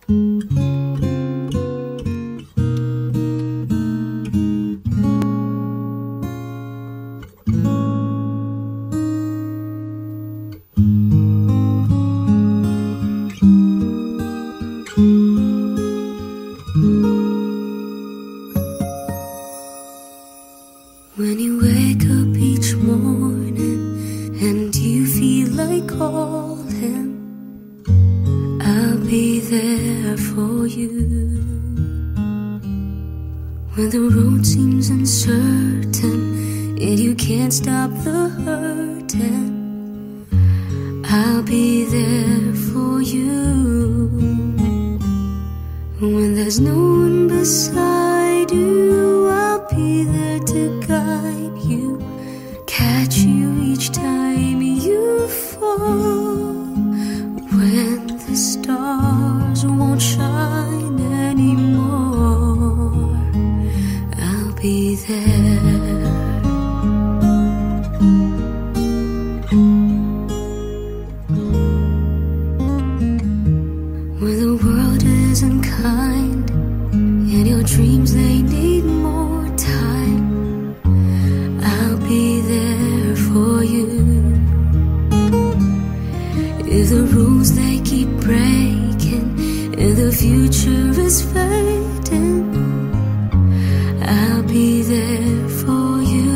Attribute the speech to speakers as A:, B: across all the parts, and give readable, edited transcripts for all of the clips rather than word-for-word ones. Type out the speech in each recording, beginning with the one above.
A: When you wake up each morning and you feel like calling, I'll be there for you. When the road seems uncertain and you can't stop the hurting, I'll be there for you. When there's no one beside you, I'll be there to guide you, catch you each time you fall. When the stars won't shine anymore, I'll be there. When the world isn't kind and your dreams, they need more time, I'll be there for you. If the rules they keep breaking and the future is fading, I'll be there for you.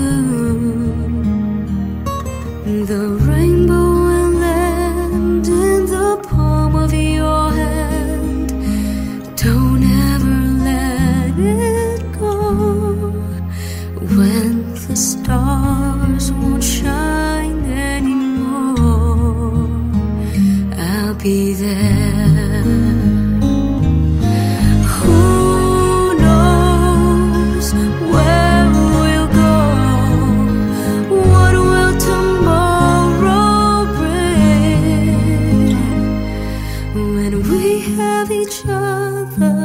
A: The rainbow will land in the palm of your hand. Don't ever let it go. When the stars won't shine anymore, I'll be there. Who knows where we'll go? What will tomorrow bring? When we have each other,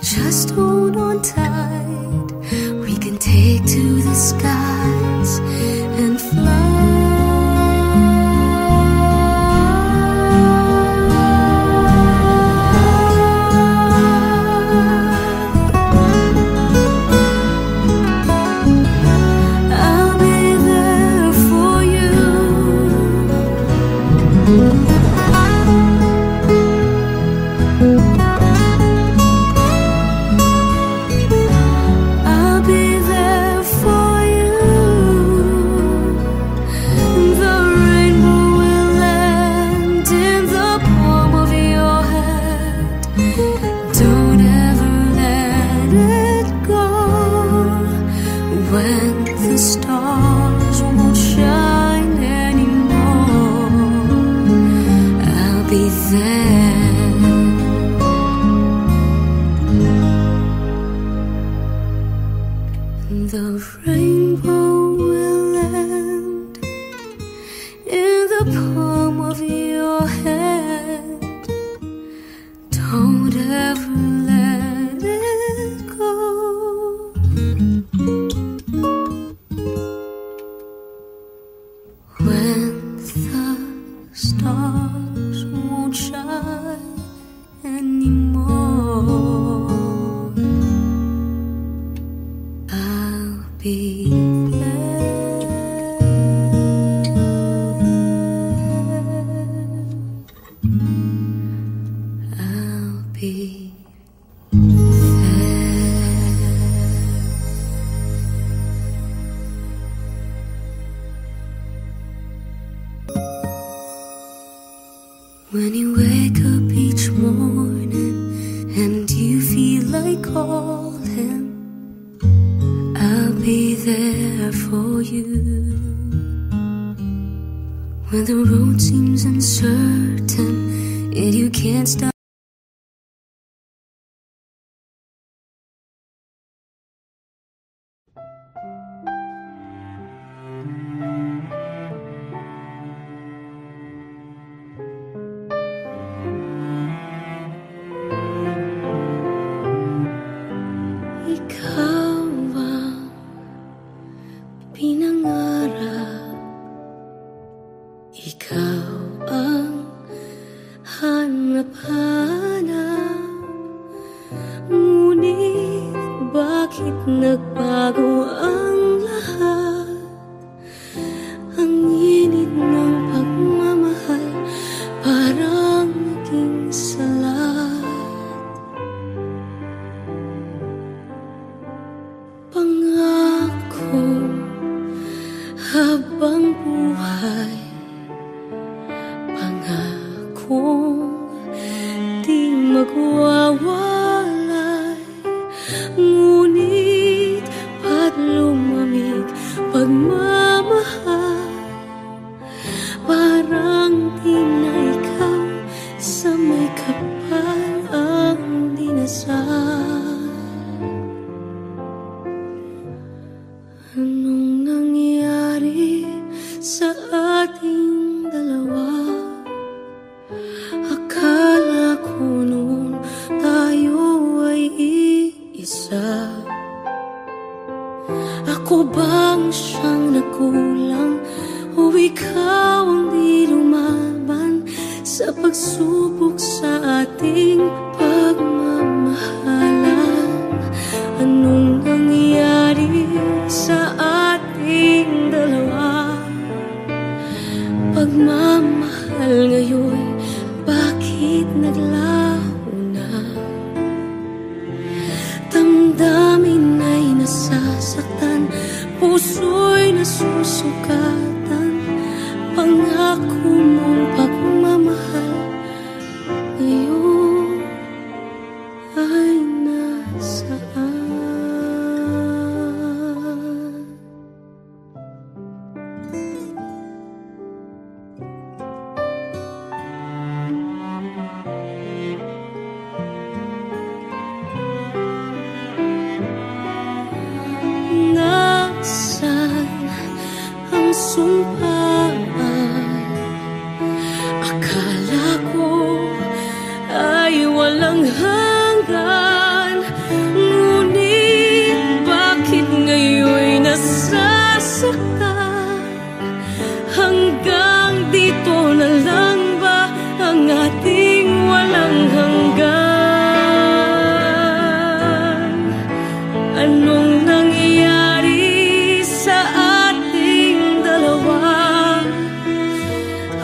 A: just hold on tight. We can take to the skies and fly. I'll be there for you. I'll be there for you. The rainbow will land in the palm of your hand. Don't ever let it go. When the stars won't shine anymore, I'll be there. The rainbow will land in the palm of your hand. Don't ever let it go. When the stars won't shine anymore, I'll be there. I'll be when you wake up each morning and you feel like calling, I'll be there for you. When the road seems uncertain and you can't stop. Ikaw ang pinangarap, ikaw ang hanap-hanap. nagbago ang lahat. Ang init ng pagmamahal parang naging salat. Pangako habang buhay, pangakong di magwawalay. Ngunit ba't lumamig pagmamahal? Parang di na ikaw sa may kapal ang dinasal. Anong nangyari sa ating dalawa? Akala ko noon tayo ay iisa. Ako bang siyang nakulang o ikaw ang di lumaban sa pagsubok sa ating pagmamahalan? Anong nangyari sa ating dalawa? Pagmamahal ngayon, bakit naglaho na? Damdamin ay nasasaktan, puso'y nasusukatan. Pangako mong pagmamahal ngayon ay nasaan? Nasaan ang sumpaan? Akala ko ay walang hanggan. Ngunit bakit ngayon'y nasasaktan? Hanggang dito na lang ba ang ating walang hanggan? Anong nangyayari sa ating dalawa?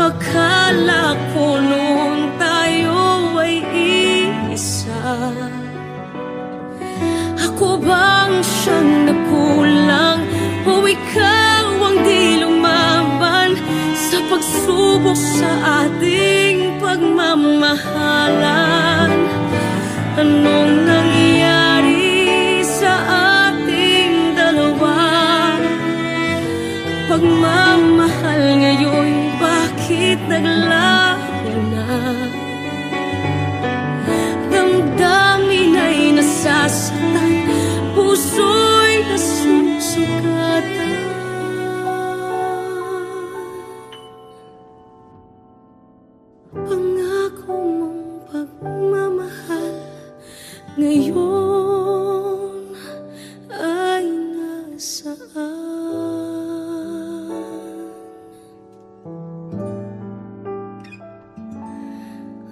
A: Akala ko noon tayo ay iisa. Ako bang siyang nakulang o ikaw ang di lumaban sa pagsubok sa ating pagmamahalan? Anong nangyayari sa ating dalawa? Pagmamahal ngayon, bakit naglaho na? Damdamin ay nasasaktan, puso'y nasusukatan. Pangako mong pagmamahal ngayon ay nasaan?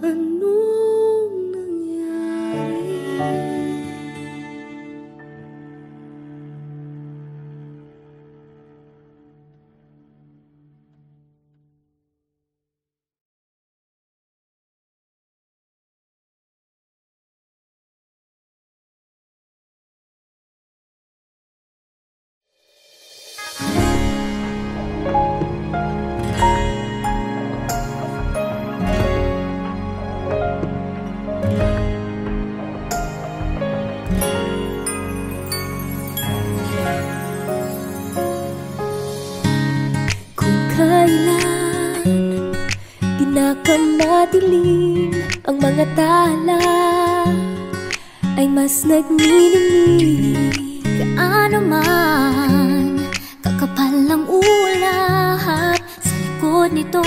A: Anong nangyari? Kailan pinakamadilim ang mga tala ay mas nagniningning. Kaano man kakapal ang ulap, sa likod nito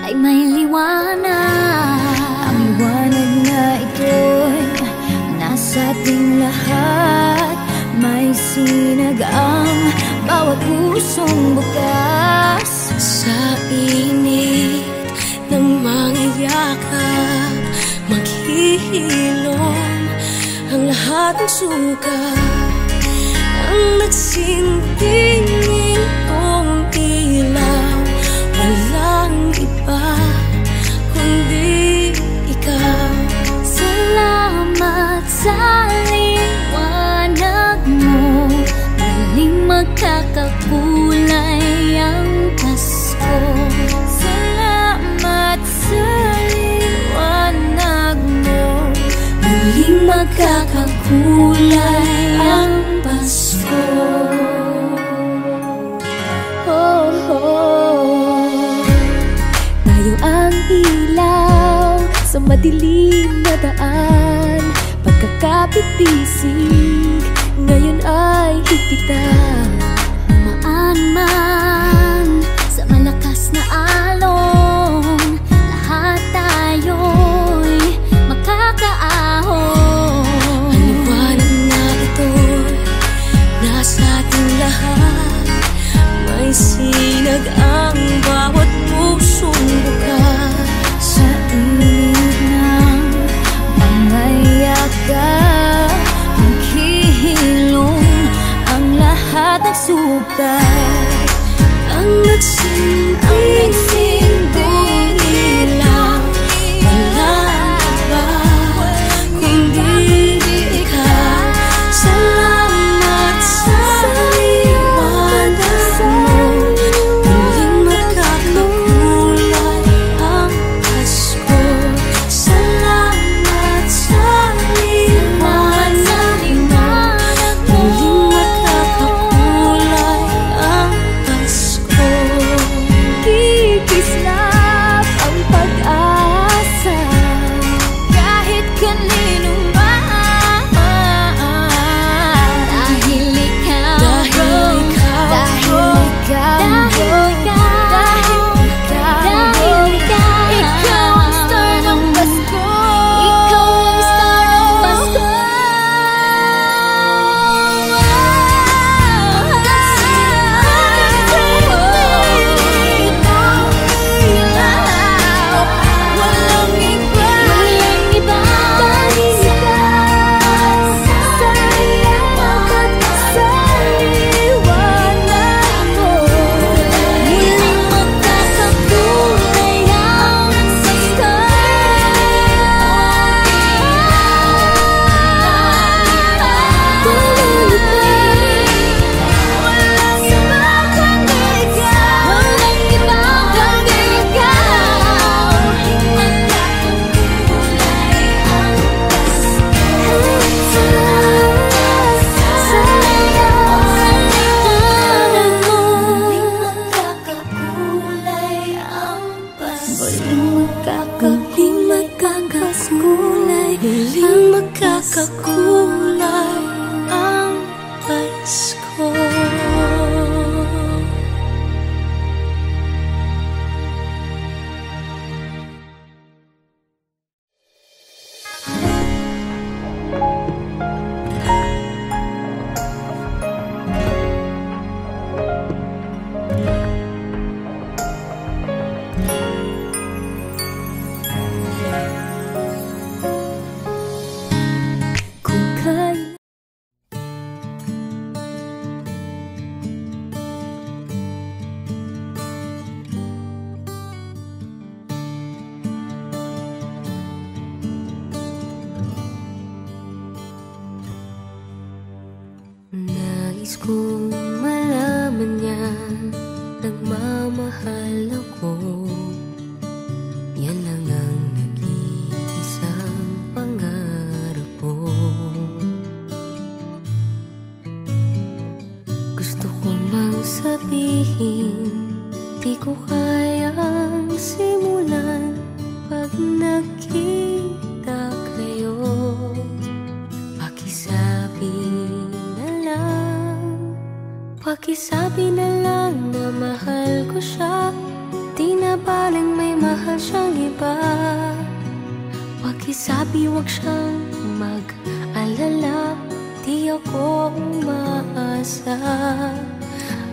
A: ay may liwanag. Ang liwanag na ito'y nasa ating lahat. May sinagang bawat pusong bukas. Sa init ng mga yakap maghihilom ang lahat ng suka, ang nagsintingin kong ilaw. Walang iba kundi ikaw.
B: Salamat sa liwanag mo, muling magkakakulay ang Pasko.
A: Salamat sa liwanag mo, muling magkakakulay ang Pasko.
B: Oh, oh. Tayo ang ilaw sa madilim na daan, pagkakapit-bisig ngayon ay higpitan.
A: Maan man sa malakas na alon, lahat tayo'y makakaahon. Ang liwanag na ito'y nasa ating lahat, may sinag ang bawat pusong bukas.
B: Sa init ng mga yakap, maghihilom ang lahat ng sugat,
A: ang nagsinting ilaw. Walang iba kundi ikaw. Salamat sa liwanag mo, muling magkakakulay ang Pasko. Salamat sa liwanag mo, muling magkakakulay ang Pasko.
B: kikislap ang pag-asa kahit kanino man. Dahil ikaw,
A: Dahil ikaw,
B: dahil ikaw, ikaw ang star ng Pasko. Ikaw ang star ng Pasko.
A: walang iba,
B: Walang iba dahil ikaw, sa liwanag mo, muling magkakakulay ang Pasko.
A: walang iba kundi ikaw.
B: Walang iba kundi ikaw. Sa liwanag mo,
A: Magkakakulay ang Pasko.
B: muling magkakakulay,
A: Muling magkakakulay ang Pasko.
B: kung kailan
A: Nais kong malaman niya, nagmamahal ako. Yan lang ang nag-iisang pangarap ko. Gusto ko mang sabihin, di ko kayang simulan pag nakita kayo. Pakisabi na lang na mahal ko siya, di na baling may mahal siyang iba. Pakisabi wag siyang mag-alala, di ako umaasa.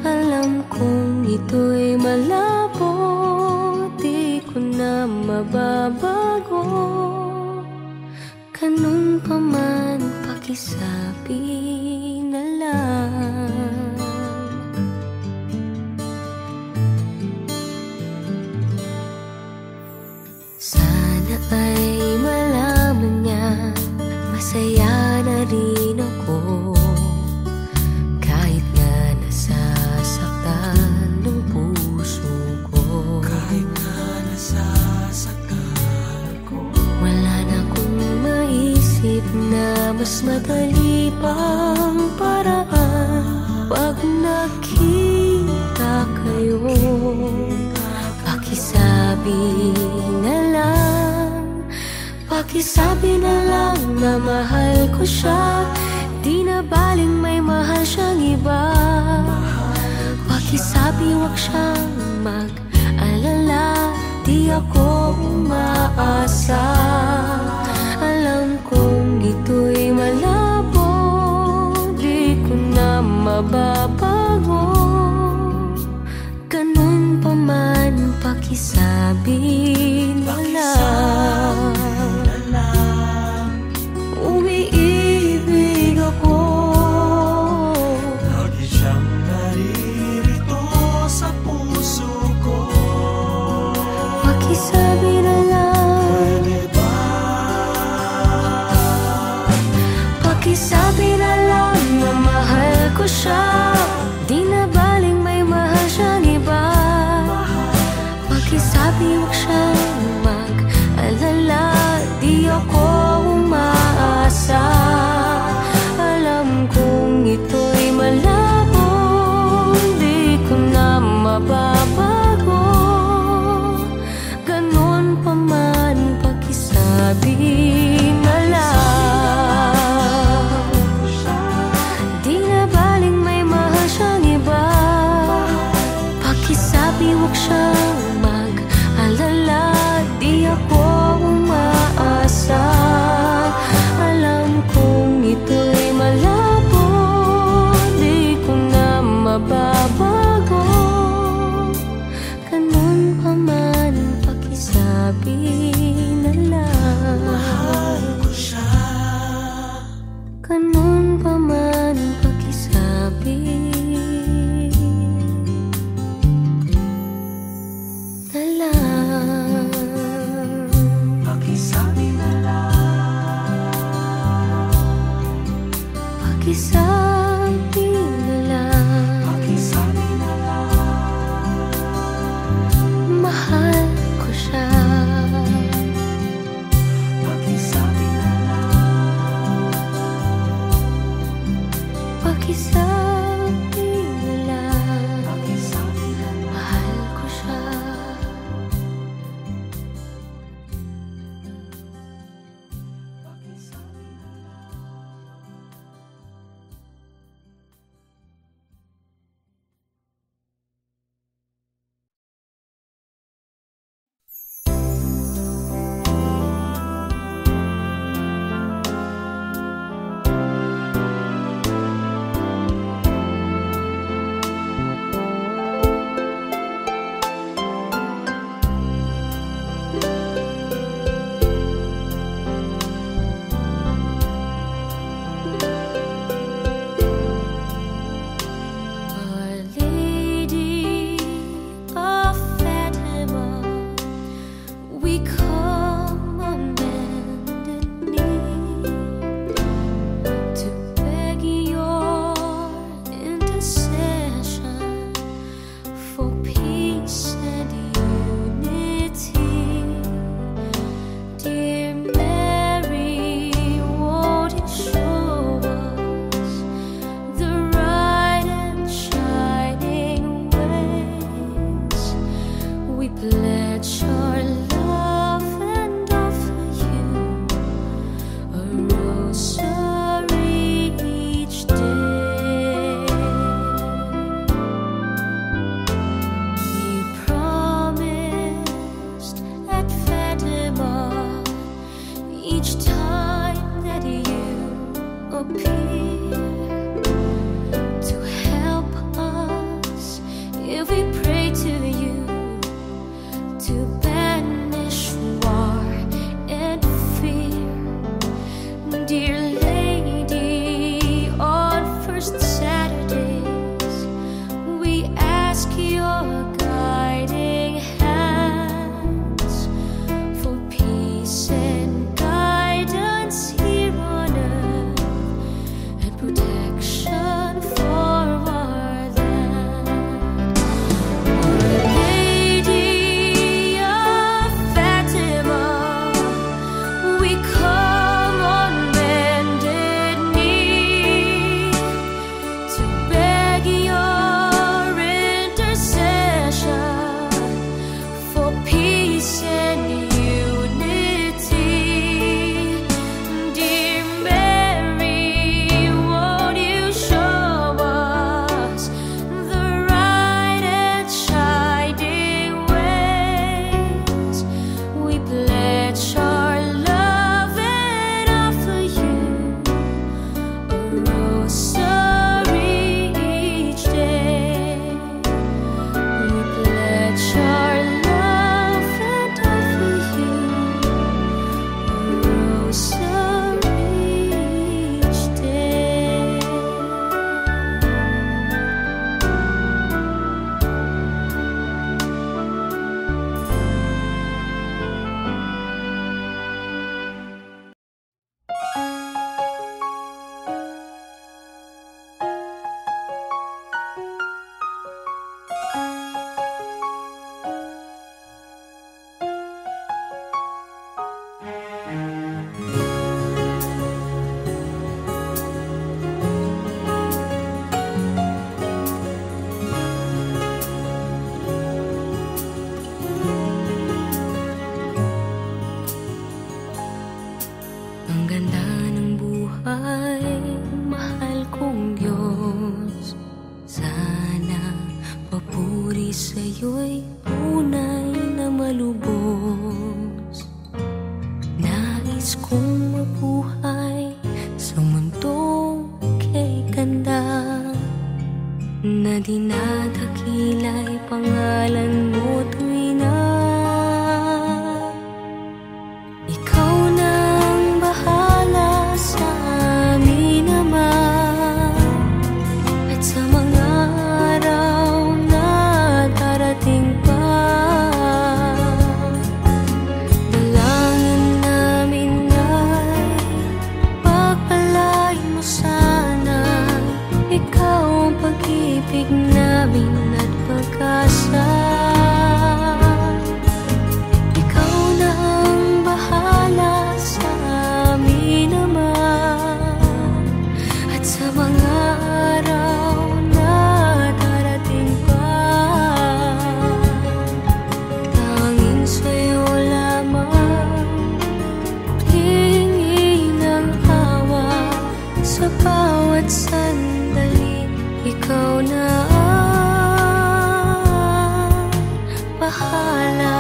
A: Alam kong ito'y malabo, di ko na mababago. Ganun pa man pakisabi na lang. Sana ay malaman niya masaya na rin ako, kahit na nasasaktan ng puso ko.
C: Kahit na nasasaktan ko,
A: wala na akong maisip na mas madali pang paraan. Pag nakita kayo, pakisabi na lang, pakisabi na lang na mahal ko siya. Di na baling may mahal siyang iba. Pakisabi wag siyang mag-alala, di ako umaasa. Alam kong ito'y malabo, di ko na mababago. Ganun pa man, pakisabi na lang. Umiibig ako,
C: lagi siyang naririto sa puso ko.
A: pakisabi na lang.
C: Pwede ba?
A: Pakisabi na lang na mahal ko siya. Di na baling may mahal siyang iba. Pakisabi wag siyang mag-alala, di ako umaasa. Alam kong ito'y malabo, di ko na mababago. Ganun pa man, pakisabi na lang. Di na baling may mahal siyang iba. Pakisabi wag siyang mag-alala, di ako umaasa. Alam kong ito'y malabo, di ko na mababago. Ganun pa man, pakisabi na lang.
C: Mahal ko siya.
A: Ganun pa man, pakisabi na lang.
C: Pakisabi na lang.
A: Pakisabi na lang.
C: Pakisabi na lang.
A: Mahal ko siya.
C: Pakisabi na lang.
A: Pakisabi na lang.
C: Pakisabi na lang.
A: Mahal ko siya. Our Lady of Fatima, we come on bended knee to beg your intercession for peace and unity. Dear Mary, won't you show us the right and shining ways? We pledge our love and offer you a rosary each day. You promised at Fatima each time that you appear to help us if we pray to you, to banish war and fear. Dear Lady Ang ganda ng buhay, mahal kong Diyos. Sana papuri sa'yo'y tunay na malubos. Nais kong mabuhay sa mundong kay ganda, na dinadakila'y pangalan mo tuwi na. Ikaw nang bahala sa amin naman, at sa mga araw na darating pa. Dalangin namin ay pagpalain mo sana. Ikaw ang pag-ibig namin at pag-asa. Ikaw na ang bahala sa amin naman, at sa mga araw na darating pa. Tanging sa'yo lamang hihingi ng awa sa bawat sandali. Ikaw na ang bahala.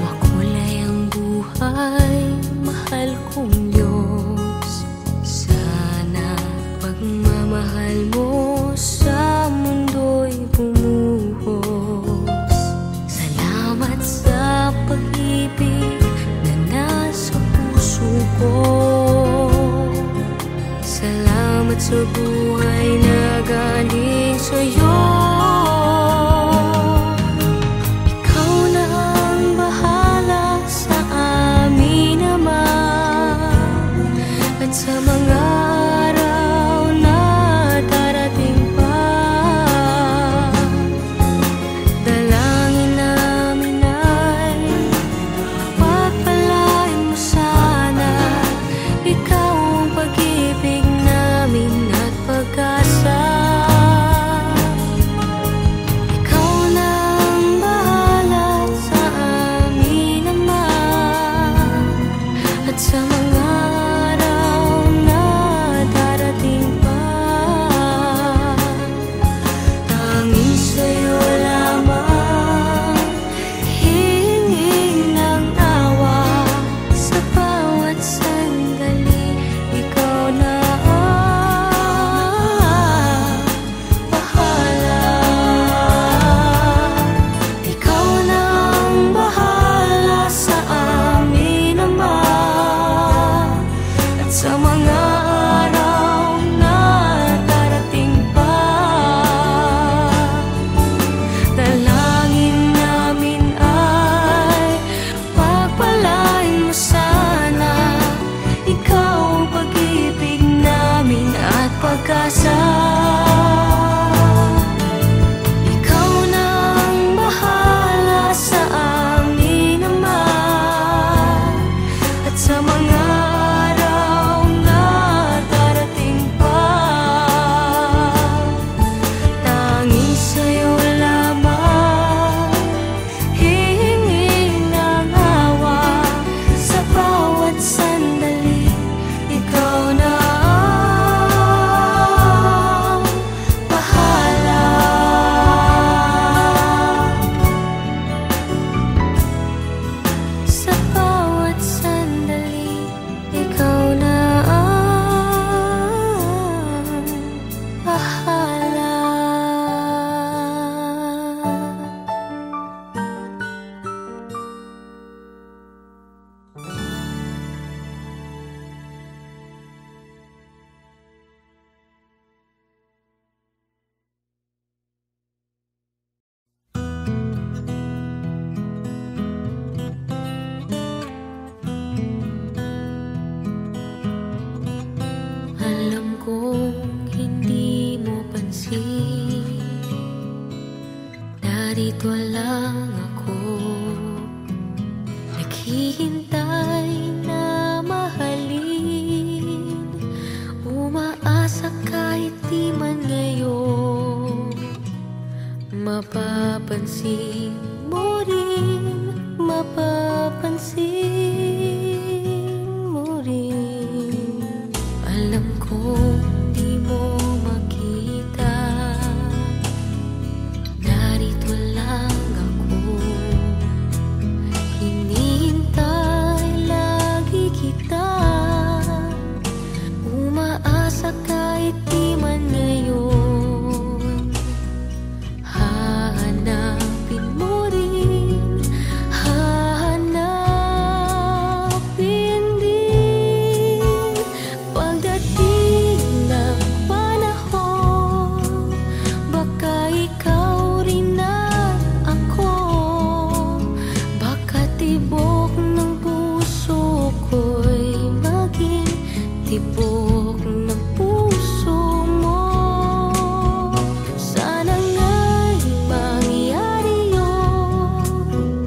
A: Makulay ang buhay, mahal kong Diyos. Sana pagmamahal mo sa mundo'y bumuhos. Salamat sa pag-ibig na nasa puso ko. Salamat sa buhay na galing sa'yo. Ikaw na ang bahala sa amin naman, at sa mga araw na darating pa. Dalangin namin ay pagpalain mo sana. Ikaw ang pag-ibig namin at pag-asa. Ikaw na ang bahala sa amin naman, at sa mga araw na darating pa. Tanging sa'yo lamang hihingi ng awa sa bawat sandali. Ikaw na ang bahala. Ikaw na ang bahala sa amin naman, at sa mga araw na darating pa. Dalangin namin ay pagpalain mo sana. Ikaw ang pag-ibig namin at pag-asa. Ikaw na ang bahala sa amin naman, at sa mga araw na darating pa. Tanging sa'yo lamang hihingi ng awa sa bawat sandali. Ikaw na ang Narito lang ako, naghihintay na mahalin, umaasa kahit di man ngayon. Mapapansin mo rin, mapapansin mo rin. Alam kong di mo makita, narito lang ako, hinihintay lagi kita, umaasa kahit di man ngayon. Hahanapin mo rin, hahanapin din, pagdating ng panahon, baka ikaw rin at ako, baka tibok ng puso ko'y maging tibok ng puso mo. Sana nga'y mangyari yun,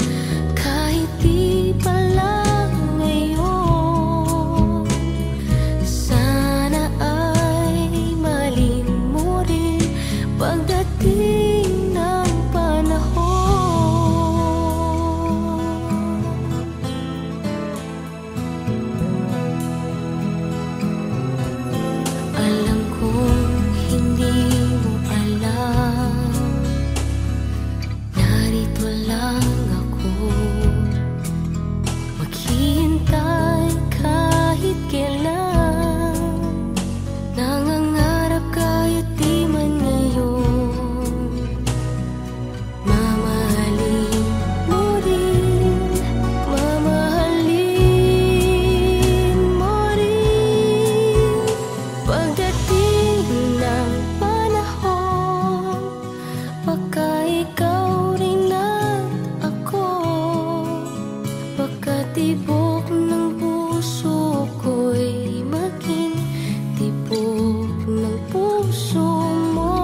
A: kahit di pa lang ngayon. Sana ay malin mo rin pagdating ng panahon. Alam kong hindi mo alam, narito lang ako, maghihintay kahit kailan, nangangarap kahit di man ngayon. Mamahalin mo rin, mamahalin mo rin, pagdating ng panahon, baka ikaw rin at ako, baka tibok ng puso ko'y maging tibok ng puso mo.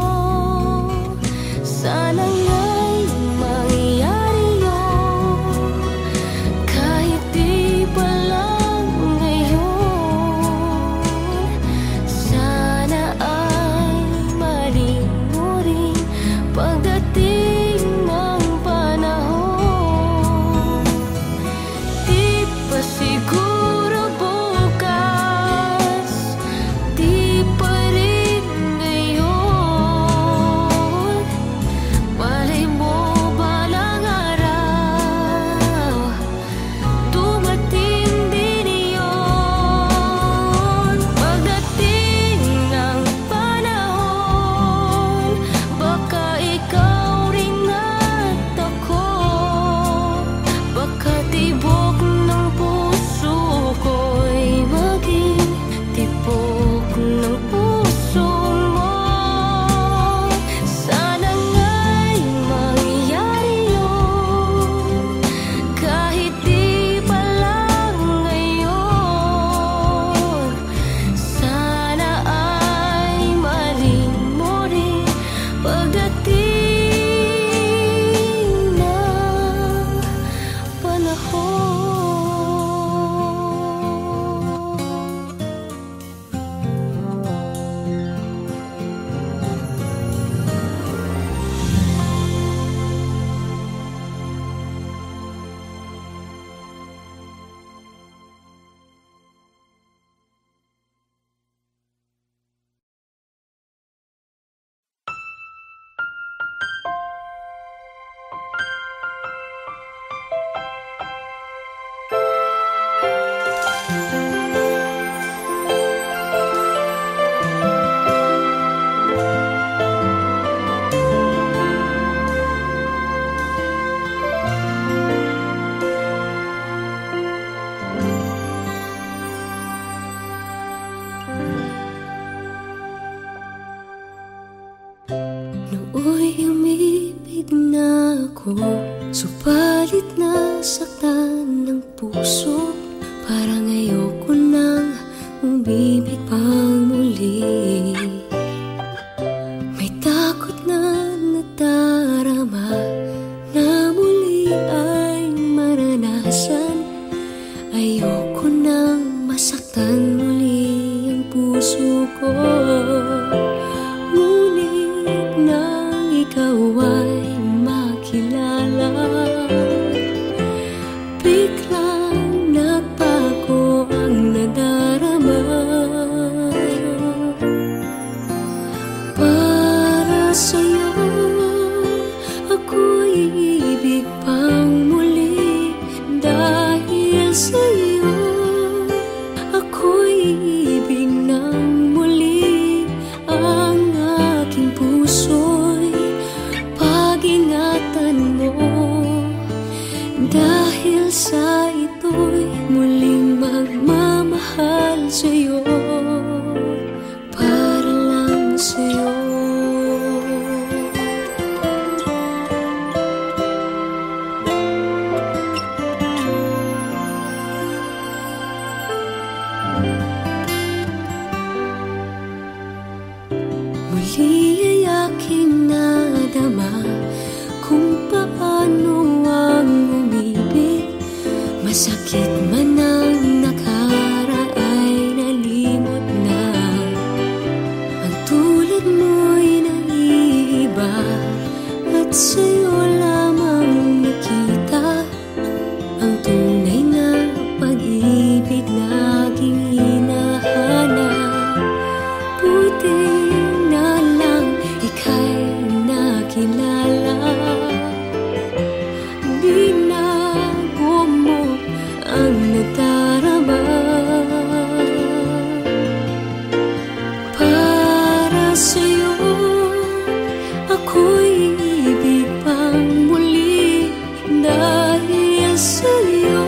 A: Sana nga'y mangyari yun, kahit di pa lang ngayon. Sana ay malin mo rin pagdating ng panahon. Di pa siguro bukas, di pa rin ngayon. Malay mo balang araw, dumating din iyon. Pagdating ng panahon, baka ikaw rin at ako, baka tibok ng puso ko'y maging tibok ng puso mo. Sana nga'y mangyari yun, kahit di pa lang ngayon. Sana ay malin mo rin pagdating ng panahon. Nooy umibig na ako, subalit nasaktan ng puso. Parang ayoko nang umibig pang muli. May takot na nadarama ko. Ngunit nang ikaw ay makilala, biglang nagbago ang nadarama. Para sa'yo ako'y ibig pang muli. Dahil sa'yo ako'y ibig ng muli. Ang aking puso'y pag-ingatan mo. Dahil sa ito'y muling magmamahal sa'yo. Para lang sa'yo. Muli ay aking nadama kung paano ang umibig. Masakit man ang nakaraan nalimot na. Ang tulad mo'y naiiba at sa'yo lamang nakita ang tunay na pag-ibig na aking hinahanap. Buti na lang ika'y nakilala. Binago mo ang nadarama. Para sa'yo ako'y ibig pang muli. Dahil sa'yo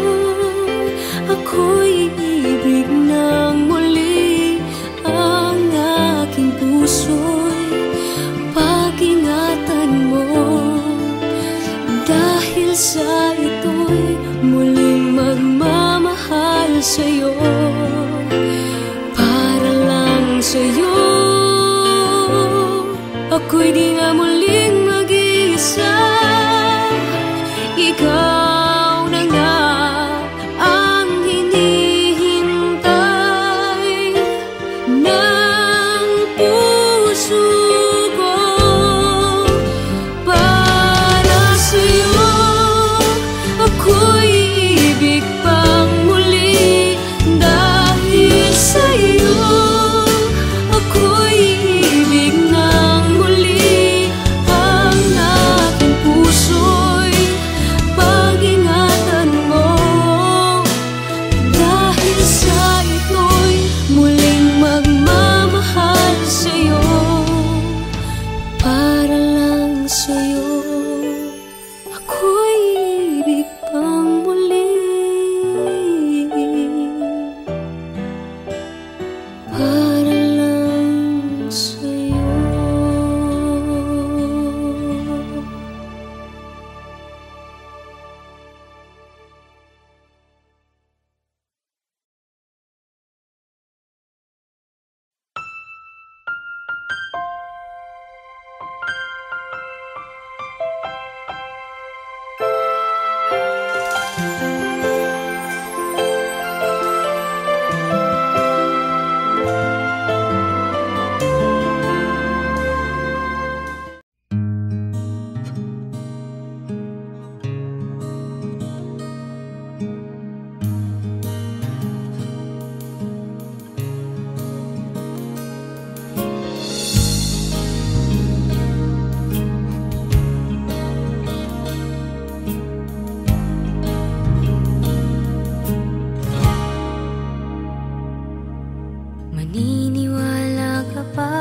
A: ako'y ibig ng muli. Ang aking puso'y pag-ingatan mo. Dahil sa ito'y muling magmamahal sa'yo. Para lang sa'yo ako'y di nga muling mag-iisa. Ikaw na nga ang hinihintay ng puso ko. Para sa'yo ako'y ibig pang muli. Dahil sa'yo ako'y ibig ng muli. Ang aking puso'y pag-ingatan mo. Dahil sa ito'y muling magmamahal sa'yo. Para lang sa'yo ako'y ibig pang muli. Para lang sa'yo. Maniniwala ka pa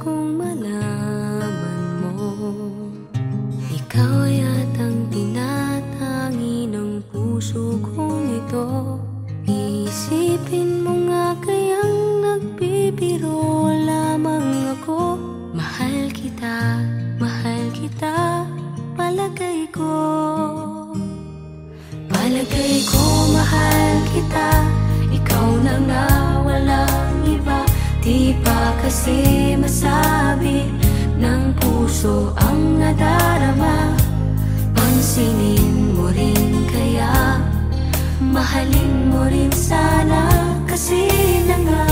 A: kung malaman mo ikaw yatang tinatangi ng puso kong ito. Iisipin mo nga kayang nagbibiro lamang ako. Mahal kita, palagay ko. Palagay ko mahal kita. Ikaw na nga walang iba. Di pa kasi masabi ng puso ang nadarama. Pansinin mo rin kaya, mahalin mo rin sana. Kasi na nga